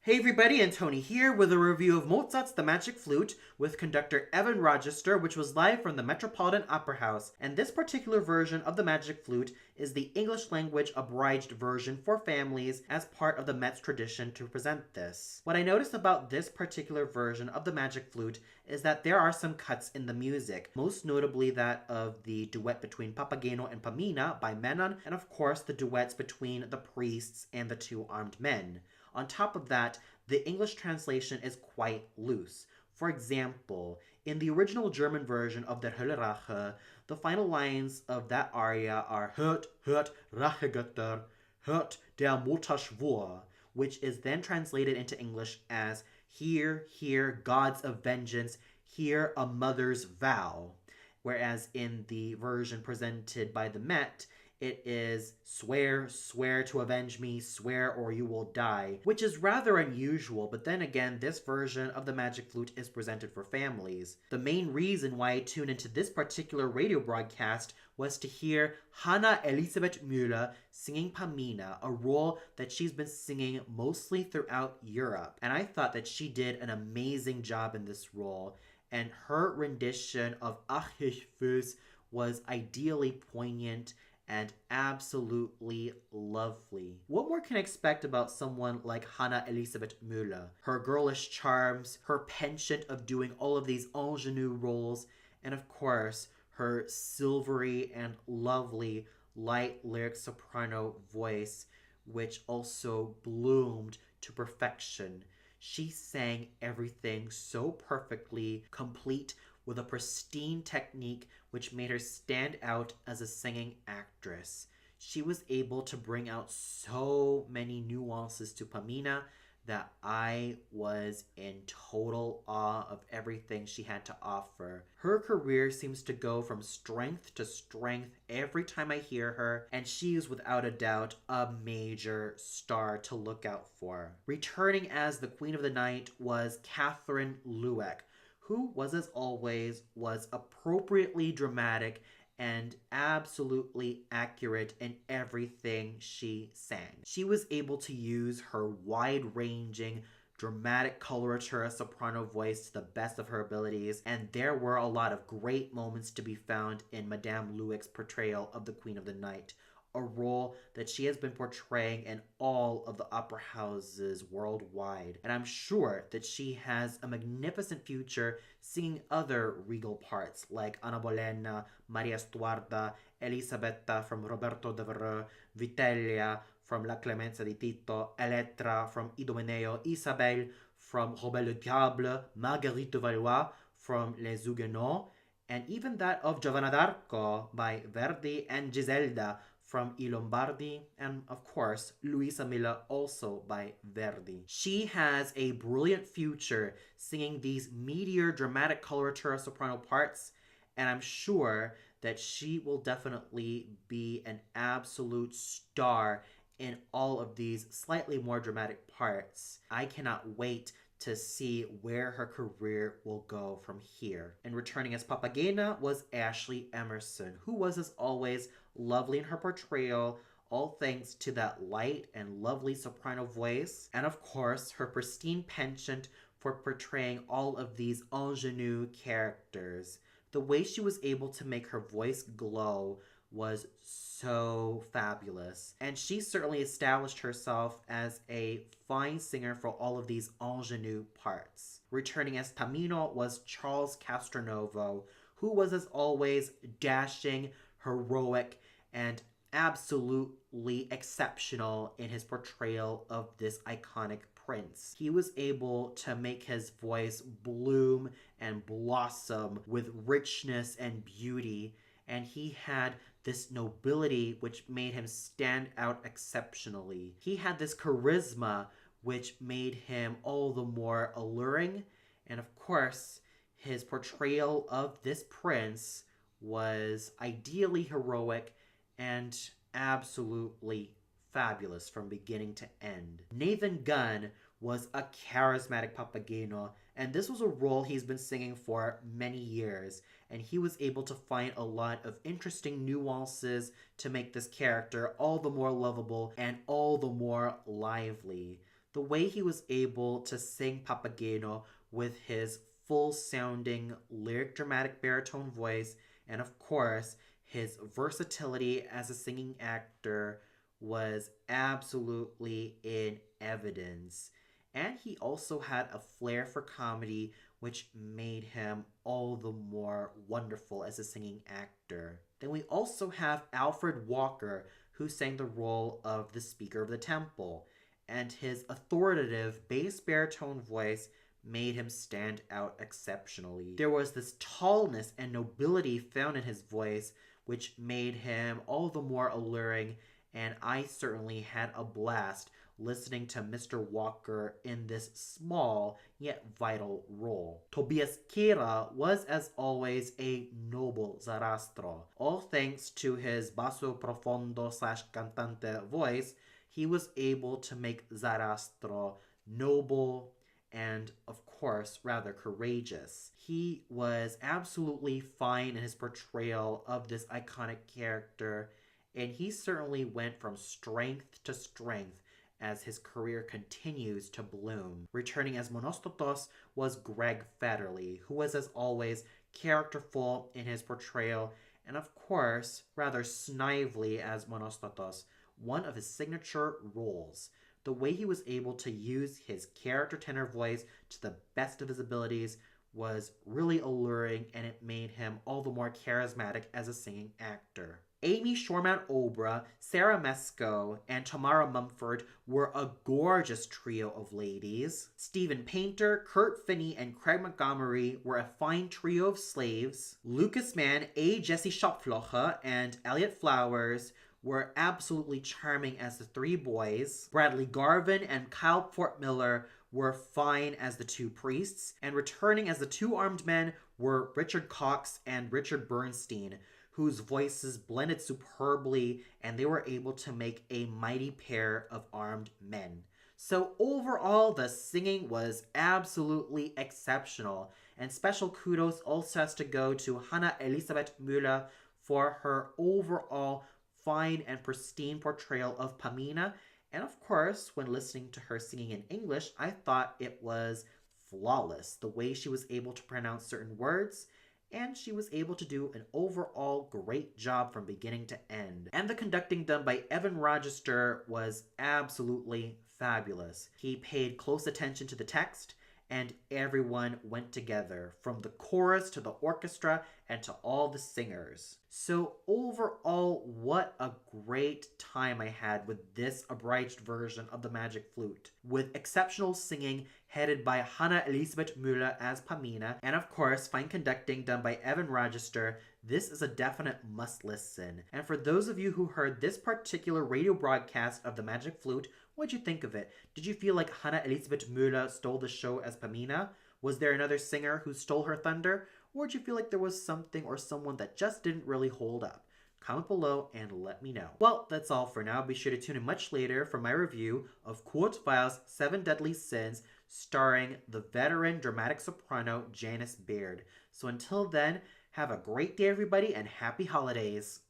Hey everybody, and Tony here with a review of Mozart's The Magic Flute with conductor Evan Rochester, which was live from the Metropolitan Opera House. And this particular version of The Magic Flute is the English language abridged version for families as part of the Met's tradition to present this. What I noticed about this particular version of The Magic Flute is that there are some cuts in the music, most notably that of the duet between Papageno and Pamina by Menon, and of course the duets between the priests and the two armed men. On top of that, the English translation is quite loose. For example, in the original German version of Der Höllerrache, the final lines of that aria are Hört, hört, Rachegötter, hört der Mutterschwur, which is then translated into English as Hear, hear, gods of vengeance, hear a mother's vow. Whereas in the version presented by the Met, it is swear, swear to avenge me, swear or you will die, which is rather unusual, but then again, this version of the Magic Flute is presented for families. The main reason why I tuned into this particular radio broadcast was to hear Hanna-Elisabeth Müller singing Pamina, a role that she's been singing mostly throughout Europe. And I thought that she did an amazing job in this role, and her rendition of Ach ich fühl's was ideally poignant and absolutely lovely. What more can I expect about someone like Hanna-Elisabeth Müller? Her girlish charms, her penchant of doing all of these ingenue roles, and of course, her silvery and lovely light lyric soprano voice, which also bloomed to perfection. She sang everything so perfectly, complete with a pristine technique which made her stand out as a singing actress. She was able to bring out so many nuances to Pamina that I was in total awe of everything she had to offer. Her career seems to go from strength to strength every time I hear her, and she is without a doubt a major star to look out for. Returning as the Queen of the Night was Catherine Lueck, who was, as always, was appropriately dramatic and absolutely accurate in everything she sang. She was able to use her wide-ranging, dramatic coloratura soprano voice to the best of her abilities, and there were a lot of great moments to be found in Madame Lueck's portrayal of the Queen of the Night, a role that she has been portraying in all of the opera houses worldwide. And I'm sure that she has a magnificent future singing other regal parts like Anna Bolena, Maria Stuarda, Elisabetta from Roberto de Vereux, Vitellia from La Clemenza di Tito, Elettra from Idomeneo, Isabelle from Robert le Diable, Marguerite de Valois from Les Huguenots, and even that of Giovanna d'Arco by Verdi and Giselda from I Lombardi, and of course, Luisa Miller also by Verdi. She has a brilliant future singing these meteor dramatic coloratura soprano parts, and I'm sure that she will definitely be an absolute star in all of these slightly more dramatic parts. I cannot wait to see where her career will go from here. And returning as Papagena was Ashley Emerson, who was, as always, lovely in her portrayal, all thanks to that light and lovely soprano voice, and of course, her pristine penchant for portraying all of these ingenue characters. The way she was able to make her voice glow was so fabulous. And she certainly established herself as a fine singer for all of these ingenue parts. Returning as Tamino was Charles Castronovo, who was, as always, dashing, heroic, and absolutely exceptional in his portrayal of this iconic prince. He was able to make his voice bloom and blossom with richness and beauty, and he had this nobility which made him stand out exceptionally. He had this charisma which made him all the more alluring, and of course, his portrayal of this prince was ideally heroic and absolutely fabulous from beginning to end. Nathan Gunn was a charismatic Papageno, and this was a role he's been singing for many years, and he was able to find a lot of interesting nuances to make this character all the more lovable and all the more lively. The way he was able to sing Papageno with his full sounding lyric dramatic baritone voice, and of course, his versatility as a singing actor was absolutely in evidence. And he also had a flair for comedy, which made him all the more wonderful as a singing actor. Then we also have Alfred Walker, who sang the role of the Speaker of the Temple, and his authoritative bass baritone voice made him stand out exceptionally. There was this tallness and nobility found in his voice, which made him all the more alluring, and I certainly had a blast listening to Mr. Walker in this small yet vital role. Tobias Kira was, as always, a noble Zarastro. All thanks to his basso profondo / cantante voice, he was able to make Zarastro noble and, of course, rather courageous. He was absolutely fine in his portrayal of this iconic character, and he certainly went from strength to strength as his career continues to bloom. Returning as Monostatos was Greg Federley, who was, as always, characterful in his portrayal, and of course, rather snively as Monostatos, one of his signature roles. The way he was able to use his character tenor voice to the best of his abilities was really alluring, and it made him all the more charismatic as a singing actor. Amy Shoremount-Obra, Sarah Mesco, and Tamara Mumford were a gorgeous trio of ladies. Stephen Painter, Kurt Finney, and Craig Montgomery were a fine trio of slaves. Lucas Mann, A. Jesse Schopflocher, and Elliot Flowers were absolutely charming as the three boys. Bradley Garvin and Kyle Portmiller were fine as the two priests, and returning as the two armed men were Richard Cox and Richard Bernstein, whose voices blended superbly, and they were able to make a mighty pair of armed men. So overall, the singing was absolutely exceptional, and special kudos also has to go to Hanna-Elisabeth Müller for her overall fine and pristine portrayal of Pamina. And of course, when listening to her singing in English, I thought it was flawless. The way she was able to pronounce certain words, and she was able to do an overall great job from beginning to end. And the conducting done by Evan Rogister was absolutely fabulous. He paid close attention to the text, and everyone went together, from the chorus to the orchestra and to all the singers. So overall, what a great time I had with this abridged version of the Magic Flute, with exceptional singing headed by Hanna-Elisabeth Müller as Pamina, and of course, fine conducting done by Evan Rogister. This is a definite must listen. And for those of you who heard this particular radio broadcast of the Magic Flute, what'd you think of it? Did you feel like Hanna-Elisabeth Müller stole the show as Pamina? Was there another singer who stole her thunder? Or did you feel like there was something or someone that just didn't really hold up? Comment below and let me know. Well, that's all for now. Be sure to tune in much later for my review of Kurt Weill's 7 Deadly Sins, starring the veteran dramatic soprano Janice Baird. So until then, have a great day everybody and happy holidays.